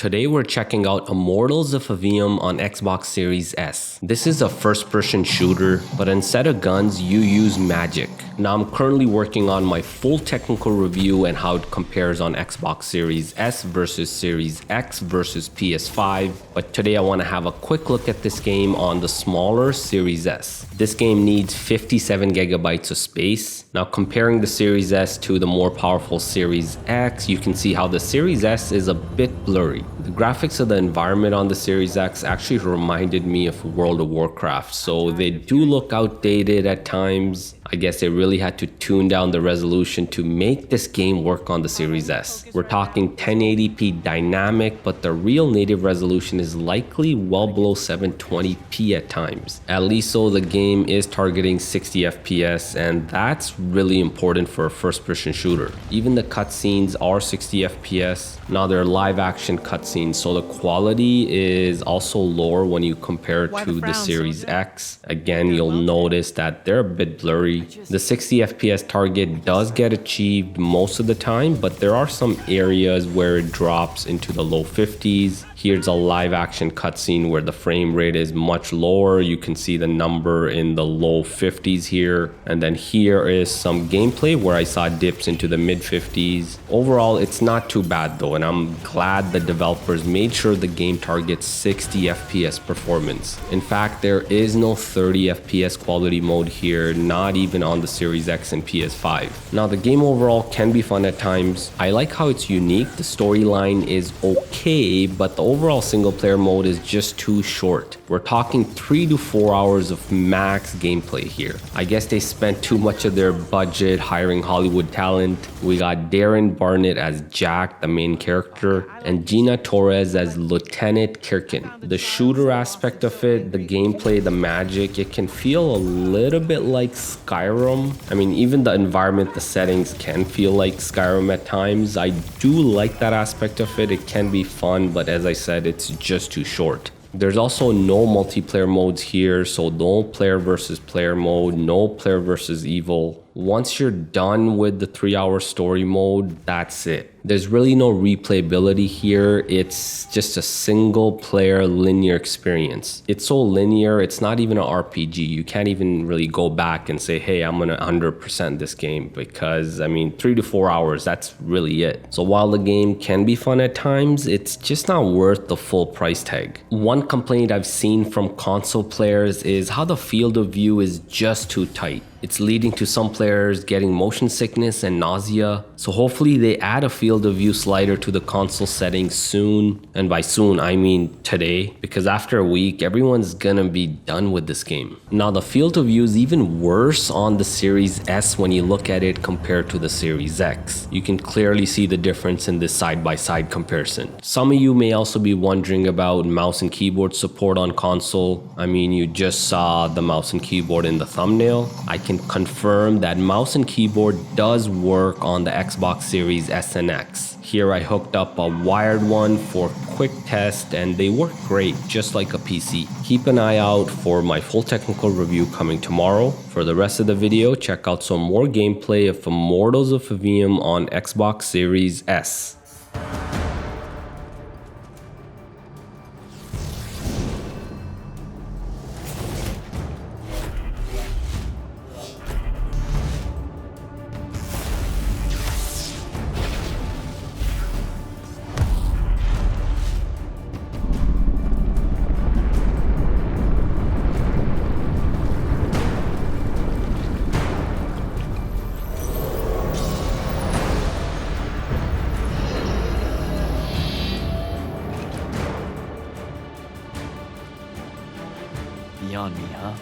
Today we're checking out Immortals of Aveum on Xbox Series S. This is a first-person shooter, but instead of guns, you use magic. Now I'm currently working on my full technical review and how it compares on Xbox Series S versus Series X versus PS5, but today I want to have a quick look at this game on the smaller Series S. This game needs 57 gigabytes of space. Now comparing the Series S to the more powerful Series X, you can see how the Series S is a bit blurry. The graphics of the environment on the Series X actually reminded me of World of Warcraft, so they do look outdated at times. I guess they really had to tune down the resolution to make this game work on the Series S. We're talking 1080p dynamic, but the real native resolution is likely well below 720p at times. At least so the game is targeting 60 FPS, and that's really important for a first-person shooter. Even the cutscenes are 60 FPS. Now they're live action cutscenes, so the quality is also lower when you compare it to the Series X. Again, you'll notice that they're a bit blurry. The 60 FPS target does get achieved most of the time, but there are some areas where it drops into the low 50s. Here's a live action cutscene where the frame rate is much lower. You can see the number in the low 50s here. And then here is some gameplay where I saw dips into the mid 50s. Overall, it's not too bad though, and I'm glad the developers made sure the game targets 60 FPS performance. In fact, there is no 30 FPS quality mode here, not even on the Series X and PS5. Now the game overall can be fun at times. I like how it's unique. The storyline is okay, but the overall single player mode is just too short. We're talking 3 to 4 hours of max gameplay here. I guess they spent too much of their budget hiring Hollywood talent. We got Darren Barnett as Jack, the main character, and Gina Torres as Lieutenant Kirkin. The shooter aspect of it, the gameplay, the magic, it can feel a little bit like Skyrim. I mean, even the environment, the settings can feel like Skyrim at times. I do like that aspect of it. It can be fun, but as I said, it's just too short. There's also no multiplayer modes here, so no player versus player mode, no player versus evil. Once you're done with the 3-hour story mode, that's it. There's really no replayability here. It's just a single player linear experience. It's so linear, it's not even an RPG. You can't even really go back and say, hey, I'm gonna 100% this game, because I mean, 3 to 4 hours, that's really it. So while the game can be fun at times, it's just not worth the full price tag. One complaint I've seen from console players is how the field of view is just too tight. It's leading to some players getting motion sickness and nausea. So hopefully they add a field of view slider to the console settings soon. And by soon, I mean today, because after a week, everyone's gonna be done with this game. Now the field of view is even worse on the Series S when you look at it compared to the Series X. You can clearly see the difference in this side-by-side comparison. Some of you may also be wondering about mouse and keyboard support on console. I mean, you just saw the mouse and keyboard in the thumbnail. I can confirm that mouse and keyboard does work on the Xbox Series S and X. Here I hooked up a wired one for quick test and they work great, just like a PC. Keep an eye out for my full technical review coming tomorrow. For the rest of the video, check out some more gameplay of Immortals of Aveum on Xbox Series S. Beyond me, huh?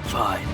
Fine.